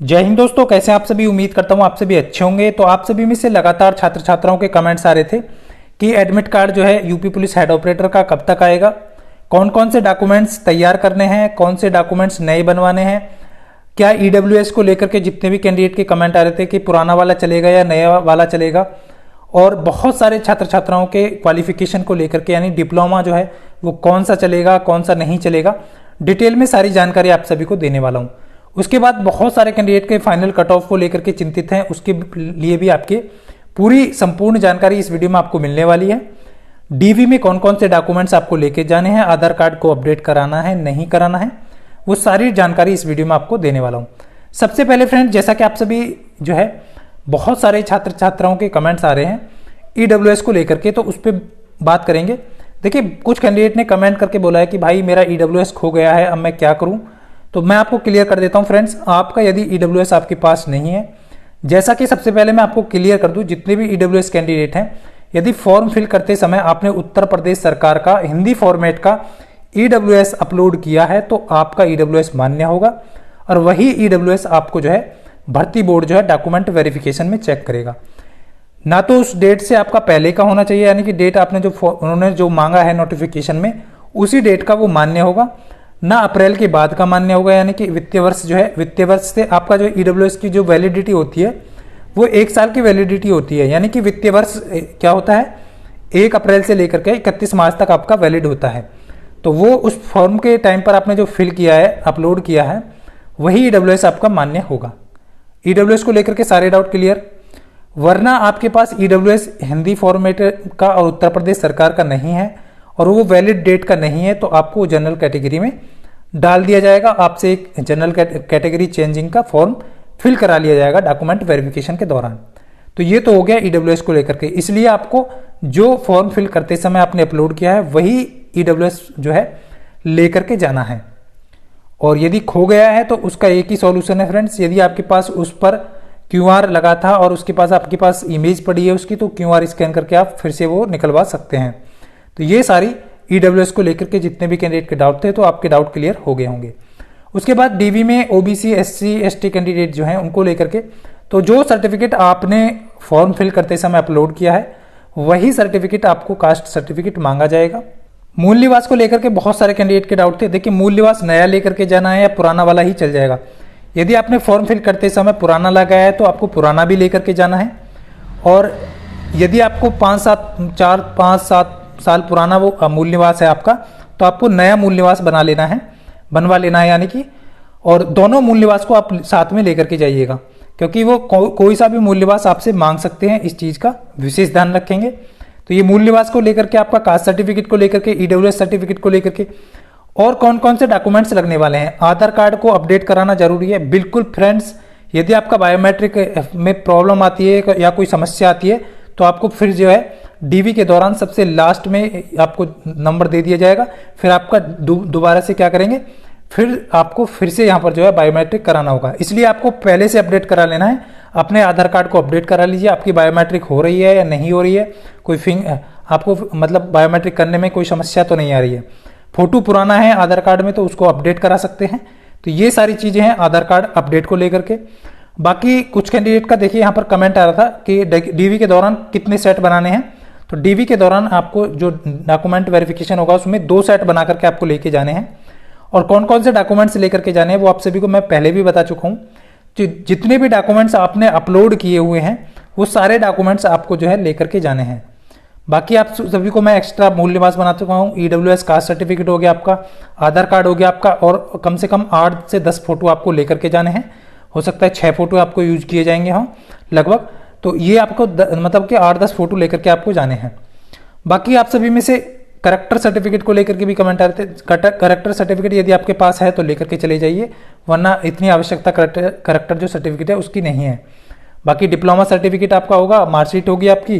जय हिंद दोस्तों, कैसे आप सभी। उम्मीद करता हूँ आप सभी अच्छे होंगे। तो आप सभी में से लगातार छात्र छात्राओं के कमेंट्स आ रहे थे कि एडमिट कार्ड जो है यूपी पुलिस हेड ऑपरेटर का कब तक आएगा, कौन कौन से डॉक्यूमेंट्स तैयार करने हैं, कौन से डॉक्यूमेंट्स नए बनवाने हैं, क्या ईडब्ल्यूएस को लेकर के जितने भी कैंडिडेट के कमेंट आ रहे थे कि पुराना वाला चलेगा या नया वाला चलेगा। और बहुत सारे छात्र छात्राओं के क्वालिफिकेशन को लेकर के, यानी डिप्लोमा जो है वो कौन सा चलेगा कौन सा नहीं चलेगा, डिटेल में सारी जानकारी आप सभी को देने वाला हूँ। उसके बाद बहुत सारे कैंडिडेट के फाइनल कट ऑफ को लेकर के चिंतित हैं, उसके लिए भी आपके पूरी संपूर्ण जानकारी इस वीडियो में आपको मिलने वाली है। डीवी में कौन कौन से डॉक्यूमेंट्स आपको लेके जाने हैं, आधार कार्ड को अपडेट कराना है नहीं कराना है, वो सारी जानकारी इस वीडियो में आपको देने वाला हूं। सबसे पहले फ्रेंड, जैसा कि आप सभी जो है बहुत सारे छात्र छात्राओं के कमेंट्स आ रहे हैं ईडब्ल्यूएस को लेकर के, तो उस पर बात करेंगे। देखिए, कुछ कैंडिडेट ने कमेंट करके बोला है कि भाई मेरा ईडब्ल्यूएस खो गया है, अब मैं क्या करूं। तो मैं आपको क्लियर कर देता हूं फ्रेंड्स, आपका यदि ईडब्ल्यूएस आपके पास नहीं है, जैसा कि सबसे पहले मैं आपको क्लियर कर दूं, जितने भी ईडब्ल्यूएस कैंडिडेट हैं, यदि फॉर्म फिल करते समय आपने उत्तर प्रदेश सरकार का हिंदी फॉर्मेट का ईडब्ल्यूएस अपलोड किया है तो आपका ईडब्ल्यूएस मान्य होगा और वही ईडब्ल्यूएस आपको जो है भर्ती बोर्ड जो है डॉक्यूमेंट वेरिफिकेशन में चेक करेगा। ना तो उस डेट से आपका पहले का होना चाहिए, यानी कि डेट आपने उन्होंने जो मांगा है नोटिफिकेशन में उसी डेट का वो मान्य होगा, ना अप्रैल के बाद का मान्य होगा। यानी कि वित्तीय वर्ष जो है, वित्तीय वर्ष से आपका जो ईडब्ल्यूएस की जो वैलिडिटी होती है वो 1 साल की वैलिडिटी होती है। यानी कि वित्तीय वर्ष क्या होता है, 1 अप्रैल से लेकर के 31 मार्च तक आपका वैलिड होता है। तो वो उस फॉर्म के टाइम पर आपने जो फिल किया है, अपलोड किया है, वही ईडब्ल्यूएस आपका मान्य होगा। ईडब्ल्यूएस को लेकर के सारे डाउट क्लियर। वरना आपके पास ईडब्ल्यूएस हिंदी फॉर्मेट का और उत्तर प्रदेश सरकार का नहीं है और वो वैलिड डेट का नहीं है, तो आपको जनरल कैटेगरी में डाल दिया जाएगा। आपसे एक जनरल कैटेगरी चेंजिंग का फॉर्म फिल करा लिया जाएगा डॉक्यूमेंट वेरिफिकेशन के दौरान। तो ये तो हो गया ईडब्ल्यूएस को लेकर के। इसलिए आपको जो फॉर्म फिल करते समय आपने अपलोड किया है वही ईडब्ल्यूएस जो है लेकर के जाना है। और यदि खो गया है तो उसका एक ही सॉल्यूशन है फ्रेंड्स, यदि आपके पास उस पर क्यूआर लगा था और उसके पास आपके पास इमेज पड़ी है उसकी, तो क्यूआर स्कैन करके आप फिर से वो निकलवा सकते हैं। तो ये सारी ईडब्ल्यूएस को लेकर के जितने भी कैंडिडेट के डाउट थे तो आपके डाउट क्लियर हो गए होंगे। उसके बाद डीवी में ओबीसी एससी एसटी कैंडिडेट जो हैं उनको लेकर के, तो जो सर्टिफिकेट आपने फॉर्म फिल करते समय अपलोड किया है वही सर्टिफिकेट आपको कास्ट सर्टिफिकेट मांगा जाएगा। मूल निवास को लेकर के बहुत सारे कैंडिडेट के डाउट थे। देखिए, मूल निवास नया लेकर के जाना है या पुराना वाला ही चल जाएगा। यदि आपने फॉर्म फिल करते समय पुराना लगाया है तो आपको पुराना भी लेकर के जाना है, और यदि आपको 5-7 साल पुराना वो मूल निवास है आपका, तो आपको नया मूल निवास बनवा लेना है यानी कि। और दोनों मूल निवास को आप साथ में लेकर के जाइएगा, क्योंकि वो कोई सा भी मूल निवास आपसे मांग सकते हैं, इस चीज का विशेष ध्यान रखेंगे। तो ये मूल निवास को लेकर के, आपका कास्ट सर्टिफिकेट को लेकर के, ईडब्ल्यूएस सर्टिफिकेट को लेकर के, और कौन कौन से डॉक्यूमेंट्स लगने वाले हैं। आधार कार्ड को अपडेट कराना जरूरी है बिल्कुल फ्रेंड्स। यदि आपका बायोमेट्रिक में प्रॉब्लम आती है या कोई समस्या आती है तो आपको फिर जो है डीवी के दौरान सबसे लास्ट में आपको नंबर दे दिया जाएगा। फिर आपका दोबारा से क्या करेंगे, फिर आपको फिर से यहाँ पर जो है बायोमेट्रिक कराना होगा। इसलिए आपको पहले से अपडेट करा लेना है। अपने आधार कार्ड को अपडेट करा लीजिए, आपकी बायोमेट्रिक हो रही है या नहीं हो रही है, कोई आपको मतलब बायोमेट्रिक करने में कोई समस्या तो नहीं आ रही है। फोटो पुराना है आधार कार्ड में तो उसको अपडेट करा सकते हैं। तो ये सारी चीजें हैं आधार कार्ड अपडेट को लेकर के। बाकी कुछ कैंडिडेट का देखिए यहाँ पर कमेंट आ रहा था कि डीवी के दौरान कितने सेट बनाने हैं। तो डीवी के दौरान आपको जो डॉक्यूमेंट वेरिफिकेशन होगा उसमें 2 सेट बना करके आपको लेके जाने हैं। और कौन कौन से डॉक्यूमेंट्स लेकर के जाने हैं वो आप सभी को मैं पहले भी बता चुका हूँ। जितने भी डॉक्यूमेंट्स आपने अपलोड किए हुए हैं वो सारे डॉक्यूमेंट्स आपको जो है लेकर के जाने हैं। बाकी आप सभी को मैं एक्स्ट्रा मूल निवास बना चुका हूँ, ईडब्ल्यूएस कास्ट सर्टिफिकेट हो गया आपका, आधार कार्ड हो गया आपका, और कम से कम 8 से 10 फोटो आपको लेकर के जाने हैं। हो सकता है 6 फोटो आपको यूज किए जाएंगे हाँ लगभग। तो ये आपको मतलब कि 8-10 फोटो लेकर के आपको जाने हैं। बाकी आप सभी में से करेक्टर सर्टिफिकेट को लेकर के भी कमेंट आ रहे थे। करेक्टर सर्टिफिकेट यदि आपके पास है तो लेकर के चले जाइए, वरना इतनी आवश्यकता करेक्टर जो सर्टिफिकेट है उसकी नहीं है। बाकी डिप्लोमा सर्टिफिकेट आपका होगा, मार्कशीट होगी आपकी,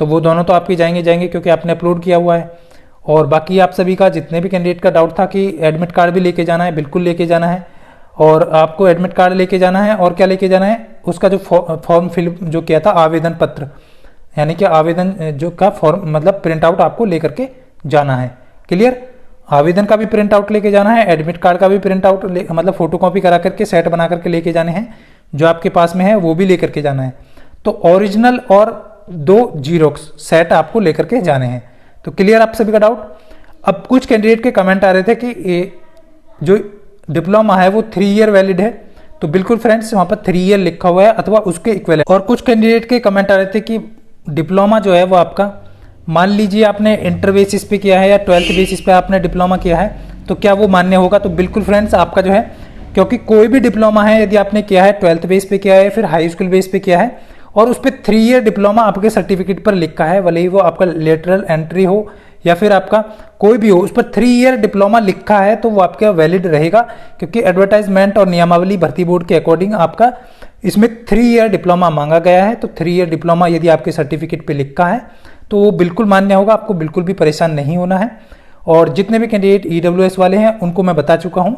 तो वो दोनों तो आपके जाएंगे क्योंकि आपने अपलोड किया हुआ है। और बाकी आप सभी का जितने भी कैंडिडेट का डाउट था कि एडमिट कार्ड भी लेके जाना है, बिल्कुल लेके जाना है। और आपको एडमिट कार्ड लेके जाना है और क्या लेके जाना है, उसका जो फॉर्म फिल जो किया था आवेदन पत्र, यानी कि आवेदन जो का फॉर्म मतलब प्रिंट आउट आपको लेकर के जाना है। क्लियर, आवेदन का भी प्रिंट आउट लेके जाना है, एडमिट कार्ड का भी प्रिंट आउट मतलब फोटो कॉपी करा करके सेट बना करके लेके जाने हैं। जो आपके पास में है वो भी लेकर के जाना है। तो ओरिजिनल और 2 जीरोक्स सेट आपको लेकर के जाने हैं। तो क्लियर आप सभी का डाउट। अब कुछ कैंडिडेट के कमेंट आ रहे थे कि जो डिप्लोमा है वो 3 ईयर वैलिड है, तो बिल्कुल फ्रेंड्स वहां पर 3 ईयर लिखा हुआ है अथवा उसके इक्विवेलेंट। और कुछ कैंडिडेट के कमेंट आ रहे थे कि डिप्लोमा जो है वो आपका, मान लीजिए आपने इंटर बेसिस पे किया है या 12th बेसिस पे आपने डिप्लोमा किया है, तो क्या वो मान्य होगा? तो बिल्कुल फ्रेंड्स आपका जो है, क्योंकि कोई भी डिप्लोमा है यदि आपने किया है 12th बेस पे किया है फिर हाई स्कूल बेस पे किया है और उस पर 3 ईयर डिप्लोमा आपके सर्टिफिकेट पर लिखा है, भले ही वो आपका लेटरल एंट्री हो या फिर आपका कोई भी हो, उस पर 3 ईयर डिप्लोमा लिखा है तो वो आपका वैलिड रहेगा, क्योंकि एडवर्टाइजमेंट और नियमावली भर्ती बोर्ड के अकॉर्डिंग आपका इसमें 3 ईयर डिप्लोमा मांगा गया है। तो 3 ईयर डिप्लोमा यदि आपके सर्टिफिकेट पे लिखा है तो वो बिल्कुल मान्य होगा, आपको बिल्कुल भी परेशान नहीं होना है। और जितने भी कैंडिडेट EWS वाले हैं उनको मैं बता चुका हूं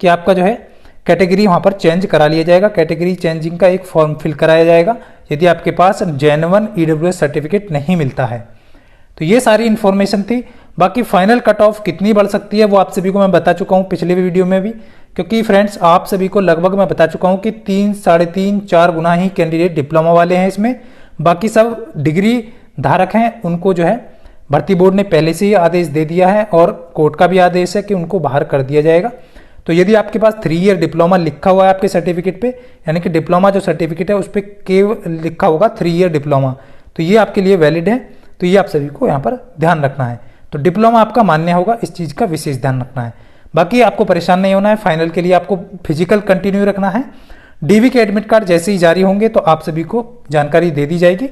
कि आपका जो है कैटेगरी वहां पर चेंज करा लिया जाएगा, कैटेगरी चेंजिंग का एक फॉर्म फिल कराया जाएगा यदि आपके पास जेन्युइन EWS सर्टिफिकेट नहीं मिलता है। तो ये सारी इन्फॉर्मेशन थी। बाकी फाइनल कट ऑफ कितनी बढ़ सकती है वो आप सभी को मैं बता चुका हूँ पिछले वीडियो में भी, क्योंकि फ्रेंड्स आप सभी को लगभग मैं बता चुका हूँ कि 3, 3.5, 4 गुना ही कैंडिडेट डिप्लोमा वाले हैं इसमें। बाकी सब डिग्री धारक हैं, उनको जो है भर्ती बोर्ड ने पहले से ही आदेश दे दिया है और कोर्ट का भी आदेश है कि उनको बाहर कर दिया जाएगा। तो यदि आपके पास 3 ईयर डिप्लोमा लिखा हुआ है आपके सर्टिफिकेट पे, यानी कि डिप्लोमा जो सर्टिफिकेट है उस पर केवल लिखा होगा 3 ईयर डिप्लोमा, तो ये आपके लिए वैलिड है। तो ये आप सभी को यहाँ पर ध्यान रखना है। तो डिप्लोमा आपका मान्य होगा, इस चीज़ का विशेष ध्यान रखना है। बाकी आपको परेशान नहीं होना है। फाइनल के लिए आपको फिजिकल कंटिन्यू रखना है। DV के एडमिट कार्ड जैसे ही जारी होंगे तो आप सभी को जानकारी दे दी जाएगी।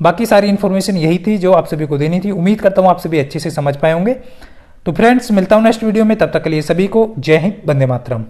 बाकी सारी इन्फॉर्मेशन यही थी जो आप सभी को देनी थी। उम्मीद करता हूँ आप सभी अच्छे से समझ पाए होंगे। तो फ्रेंड्स मिलता हूँ नेक्स्ट वीडियो में, तब तक के लिए सभी को जय हिंद, वंदे मातरम।